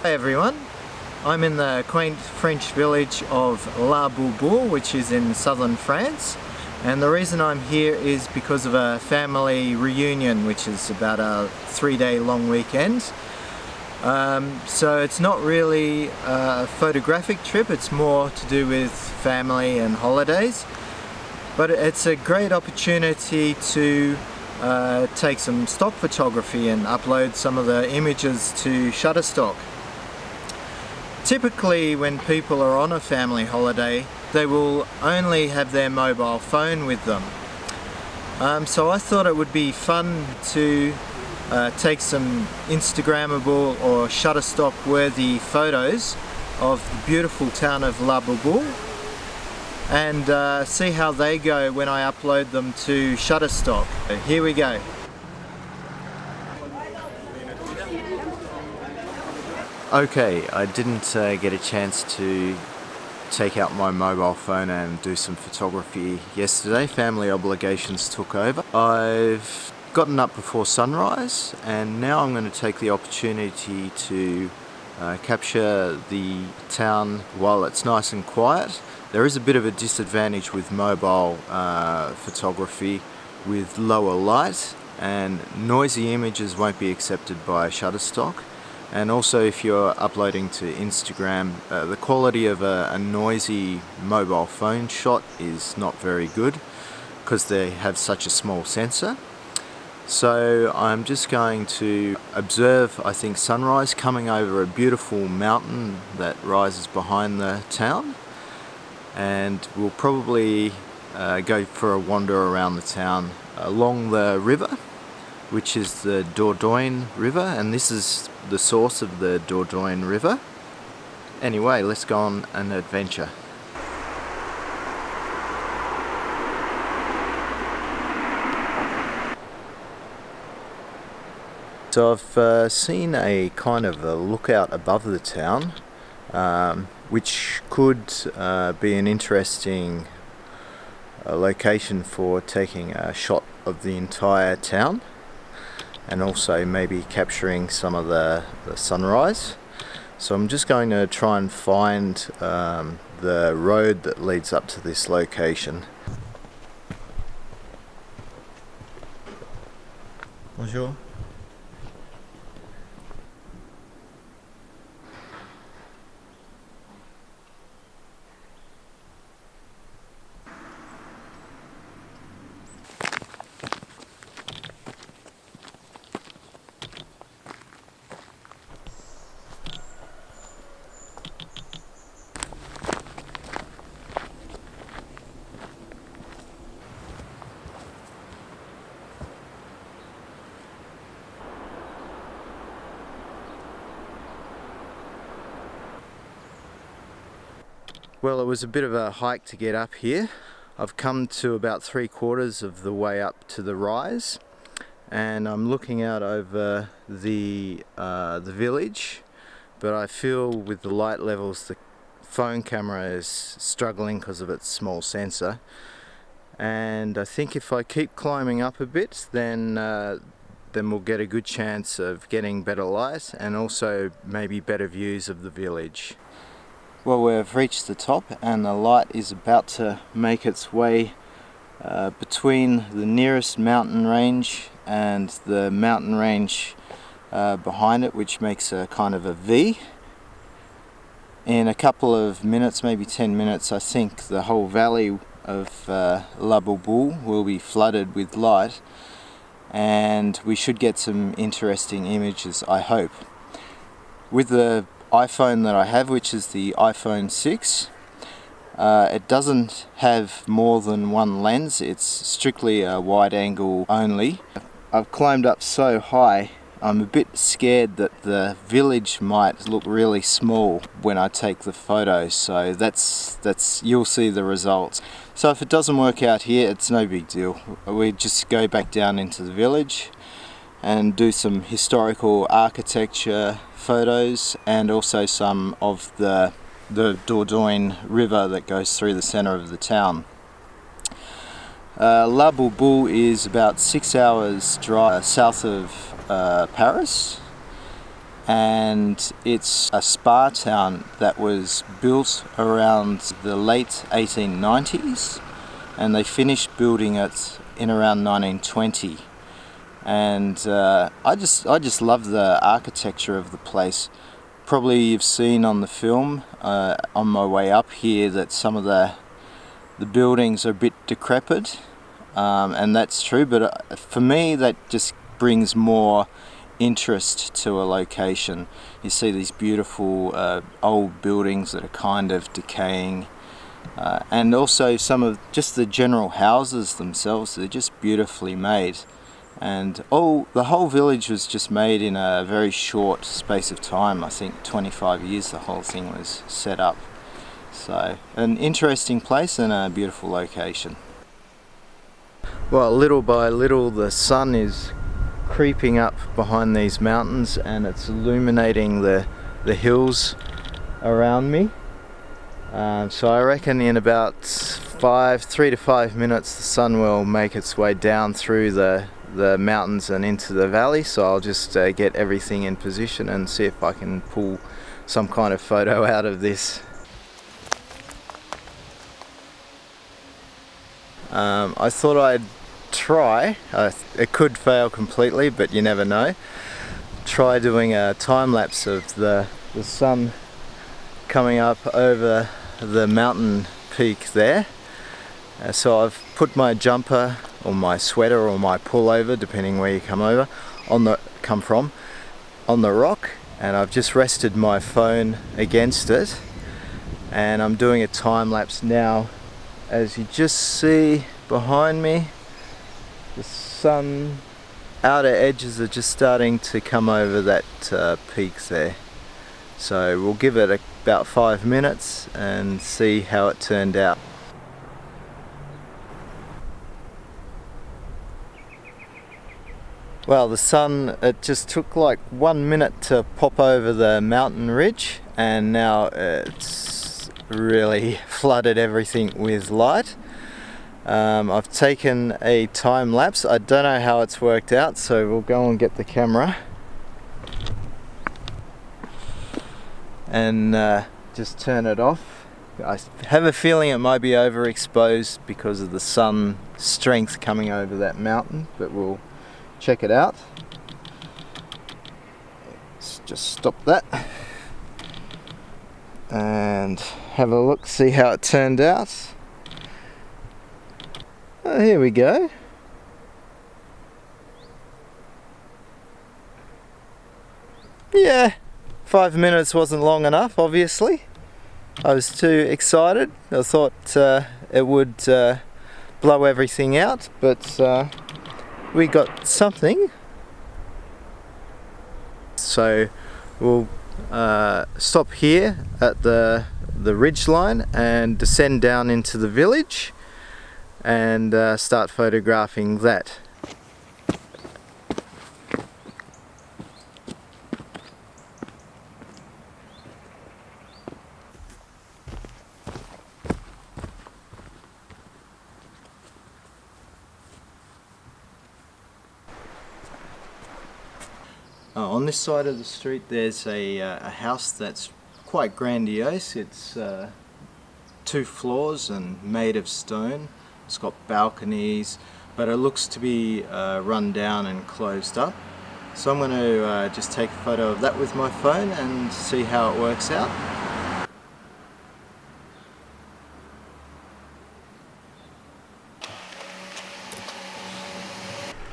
Hey everyone, I'm in the quaint French village of bourboule, which is in southern France, and the reason I'm here is because of a family reunion, which is about a 3-day long weekend. So it's not really a photographic trip, it's more to do with family and holidays, but it's a great opportunity to take some stock photography and upload some of the images to Shutterstock. Typically when people are on a family holiday, they will only have their mobile phone with them. So I thought it would be fun to take some Instagrammable or Shutterstock worthy photos of the beautiful town of bourboule and see how they go when I upload them to Shutterstock. Here we go. Okay, I didn't get a chance to take out my mobile phone and do some photography yesterday. Family obligations took over. I've gotten up before sunrise and now I'm going to take the opportunity to capture the town while it's nice and quiet. There is a bit of a disadvantage with mobile photography with lower light, and noisy images won't be accepted by Shutterstock. And also if you're uploading to Instagram, the quality of a noisy mobile phone shot is not very good because they have such a small sensor. So I'm just going to observe, I think, sunrise coming over a beautiful mountain that rises behind the town, and we'll probably go for a wander around the town along the river, which is the Dordogne River, and this is the source of the Dordogne River. Anyway, let's go on an adventure. So I've seen a kind of a lookout above the town, which could be an interesting location for taking a shot of the entire town, and also maybe capturing some of the sunrise. So I'm just going to try and find the road that leads up to this location. Bonjour. Well, it was a bit of a hike to get up here. I've come to about 3/4 of the way up to the rise, and I'm looking out over the village, but I feel with the light levels the phone camera is struggling because of its small sensor, and I think if I keep climbing up a bit then we'll get a good chance of getting better light and also maybe better views of the village. Well, we've reached the top and the light is about to make its way between the nearest mountain range and the mountain range behind it, which makes a kind of a V. In a couple of minutes, maybe 10 minutes, I think the whole valley of bourboule will be flooded with light, and we should get some interesting images, I hope. With the iPhone that I have, which is the iPhone 6, it doesn't have more than one lens, it's strictly a wide angle only. I've climbed up so high, I'm a bit scared that the village might look really small when I take the photos, so that's you'll see the results. So if it doesn't work out here, it's no big deal. We just go back down into the village and do some historical architecture photos and also some of the Dordogne River that goes through the center of the town. Bourboule is about 6 hours drive south of Paris, and it's a spa town that was built around the late 1890s, and they finished building it in around 1920. And I just love the architecture of the place. Probably you've seen on the film on my way up here that some of the buildings are a bit decrepit, and that's true, but for me that just brings more interest to a location. You see these beautiful old buildings that are kind of decaying, and also some of just the general houses themselves, they're just beautifully made. And the whole village was just made in a very short space of time. I think 25 years the whole thing was set up. So an interesting place and a beautiful location. Well, little by little the sun is creeping up behind these mountains and it's illuminating the hills around me. So I reckon in about 3 to 5 minutes the sun will make its way down through the mountains and into the valley. So I'll just get everything in position and see if I can pull some kind of photo out of this. I thought I'd try, it could fail completely, but you never know, try doing a time lapse of the sun coming up over the mountain peak there. So I've put my jumper or my sweater or my pullover, depending where you come from, on the rock, and I've just rested my phone against it, and I'm doing a time lapse now. As you just see behind me, the sun outer edges are just starting to come over that peak there. So we'll give it about 5 minutes and see how it turned out. Well, the sun, it just took like 1 minute to pop over the mountain ridge, and now it's really flooded everything with light. I've taken a time lapse. I don't know how it's worked out, so we'll go and get the camera and just turn it off. I have a feeling it might be overexposed because of the sun strength coming over that mountain, but we'll check it out. Let's just stop that and have a look, see how it turned out. Oh, here we go. Yeah, 5 minutes wasn't long enough, obviously. I was too excited. I thought it would blow everything out, but we got something. So we'll stop here at the ridge line and descend down into the village and start photographing that. On this side of the street there's a house that's quite grandiose. It's 2 floors and made of stone. It's got balconies, but it looks to be run down and closed up. So I'm going to just take a photo of that with my phone and see how it works out.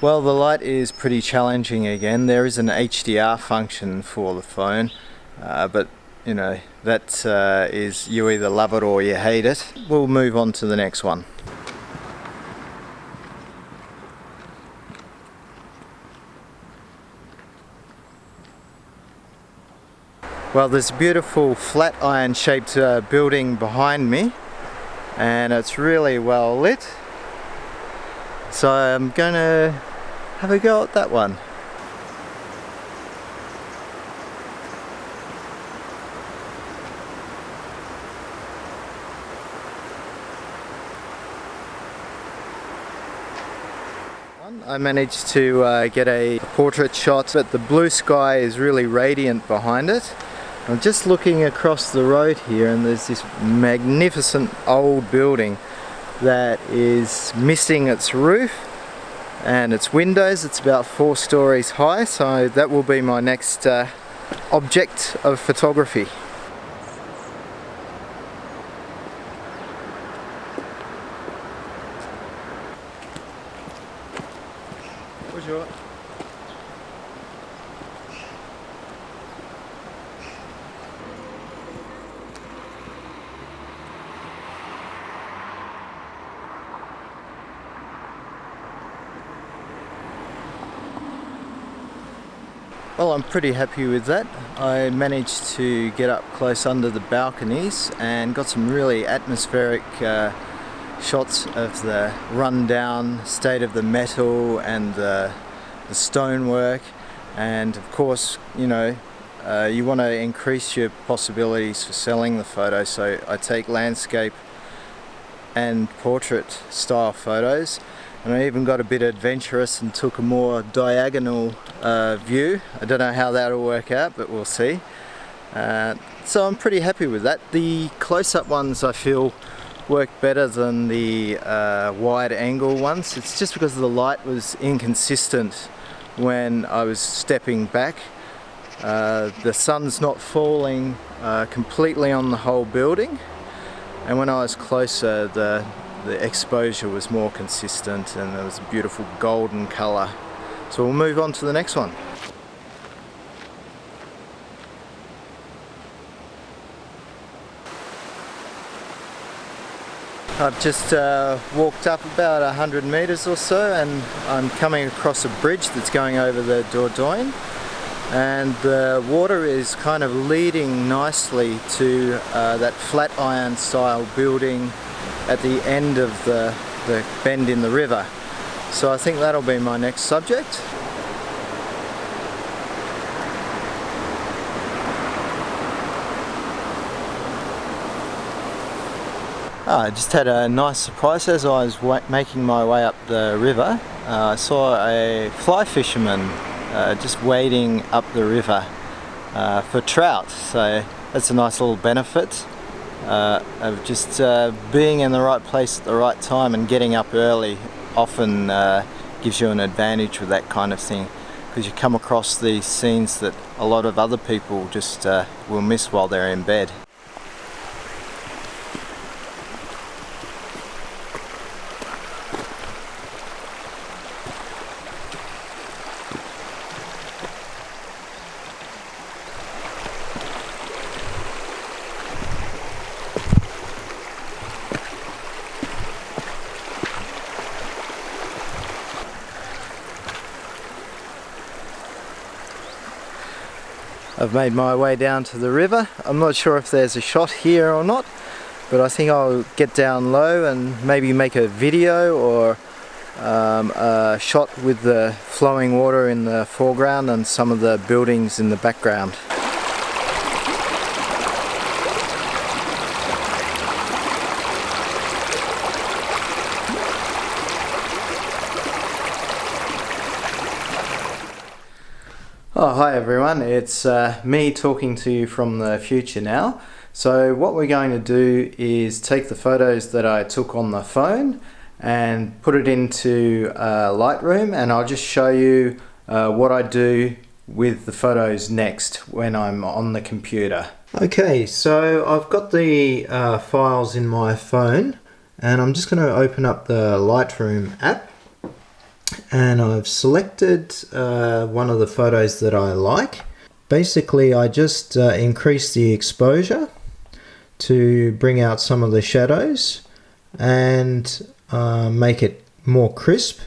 Well, the light is pretty challenging again. There is an HDR function for the phone, but you know, that is, you either love it or you hate it. We'll move on to the next one. Well, there's a beautiful flat iron shaped building behind me, and it's really well lit. So I'm going to have a go at that one. I managed to get a portrait shot, but the blue sky is really radiant behind it. I'm just looking across the road here and there's this magnificent old building that is missing its roof and its windows. It's about 4 stories high, so that will be my next object of photography. Bonjour. Well, I'm pretty happy with that. I managed to get up close under the balconies and got some really atmospheric shots of the rundown state of the metal and the stonework, and of course, you know, you want to increase your possibilities for selling the photo, so I take landscape and portrait style photos, and I even got a bit adventurous and took a more diagonal view. I don't know how that'll work out, but we'll see. So I'm pretty happy with that. The close-up ones I feel work better than the wide angle ones. It's just because the light was inconsistent when I was stepping back. The sun's not falling completely on the whole building, and when I was closer the exposure was more consistent and there was a beautiful golden colour. So we'll move on to the next one. I've just walked up about 100 metres or so and I'm coming across a bridge that's going over the Dordogne, and the water is kind of leading nicely to that flat iron style building at the end of the bend in the river. So I think that'll be my next subject. I just had a nice surprise as I was making my way up the river. I saw a fly fisherman just wading up the river for trout, so that's a nice little benefit of just being in the right place at the right time, and getting up early often gives you an advantage with that kind of thing, because you come across these scenes that a lot of other people just will miss while they're in bed. I've made my way down to the river. I'm not sure if there's a shot here or not, but I think I'll get down low and maybe make a video or a shot with the flowing water in the foreground and some of the buildings in the background. Oh, hi everyone, it's me talking to you from the future now. So what we're going to do is take the photos that I took on the phone and put it into Lightroom, and I'll just show you what I do with the photos next when I'm on the computer. Okay, so I've got the files in my phone, and I'm just going to open up the Lightroom app. And I've selected one of the photos that I like. Basically, I just increase the exposure to bring out some of the shadows and make it more crisp.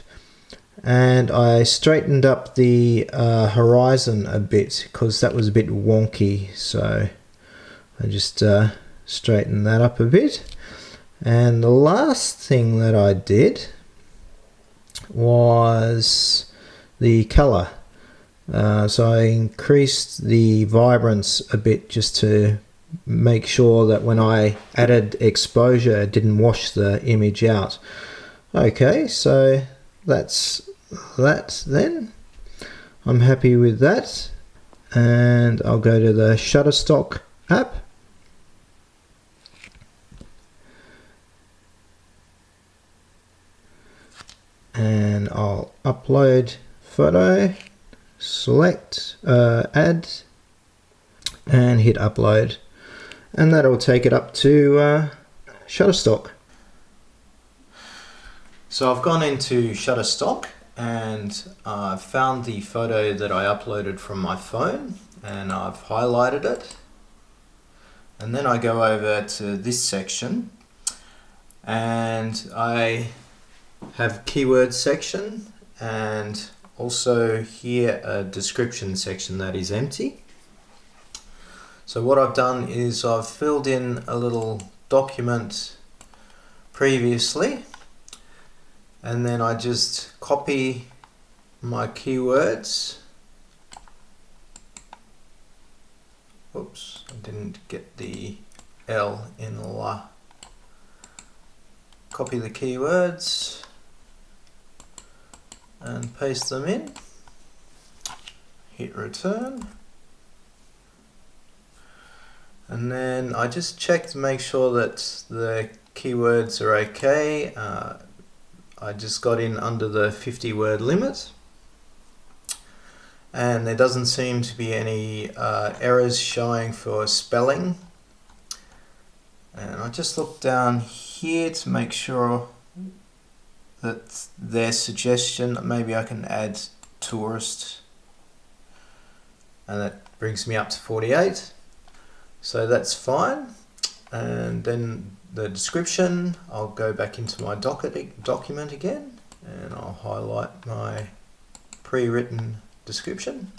And I straightened up the horizon a bit because that was a bit wonky. So I just straightened that up a bit. And the last thing that I did was the color. So I increased the vibrance a bit just to make sure that when I added exposure it didn't wash the image out. Okay, so that's that then. I'm happy with that, and I'll go to the Shutterstock app. And I'll upload photo, select, add, and hit upload. And that'll take it up to Shutterstock. So I've gone into Shutterstock and I've found the photo that I uploaded from my phone and I've highlighted it. And then I go over to this section and I have keyword section and also here a description section that is empty. So what I've done is I've filled in a little document previously, and then I just copy my keywords. Oops, I didn't get the L in la. Copy the keywords and paste them in. Hit return. And then I just check to make sure that the keywords are okay. I just got in under the 50 word limit. And there doesn't seem to be any errors showing for spelling. And I just look down here to make sure that their suggestion, maybe I can add tourist, and that brings me up to 48. So that's fine. And then the description, I'll go back into my document again and I'll highlight my pre-written description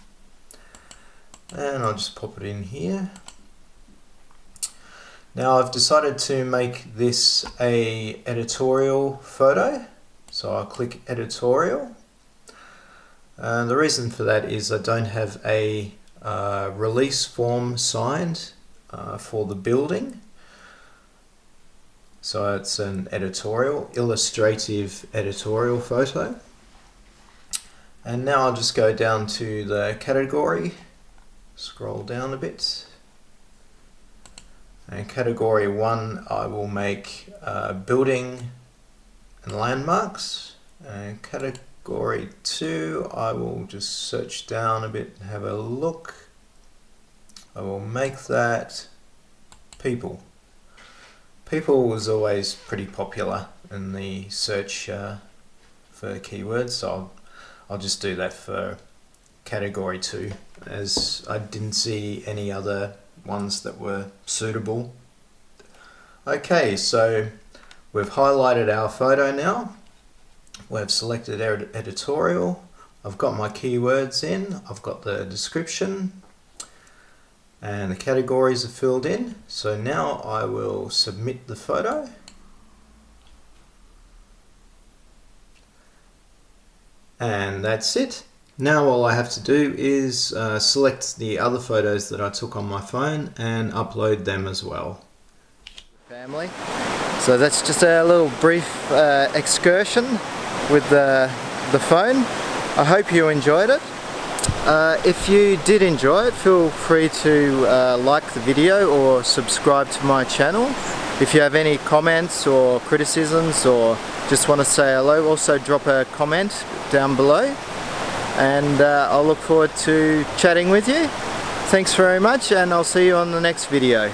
and I'll just pop it in here. Now I've decided to make this a editorial photo, so I'll click editorial. And the reason for that is I don't have a release form signed for the building. So it's an editorial, illustrative editorial photo. And now I'll just go down to the category, scroll down a bit. And category 1 I will make building and landmarks. And category 2 I will just search down a bit and have a look. I will make that people. People was always pretty popular in the search for keywords, so I'll just do that for category 2 as I didn't see any other ones that were suitable. Okay, so we've highlighted our photo now. We've selected editorial. I've got my keywords in. I've got the description. And the categories are filled in. So now I will submit the photo. And that's it. Now all I have to do is select the other photos that I took on my phone and upload them as well. Family. So that's just a little brief excursion with the phone. I hope you enjoyed it. If you did enjoy it, feel free to like the video or subscribe to my channel. If you have any comments or criticisms or just want to say hello, also drop a comment down below. And I'll look forward to chatting with you. Thanks very much, and I'll see you on the next video.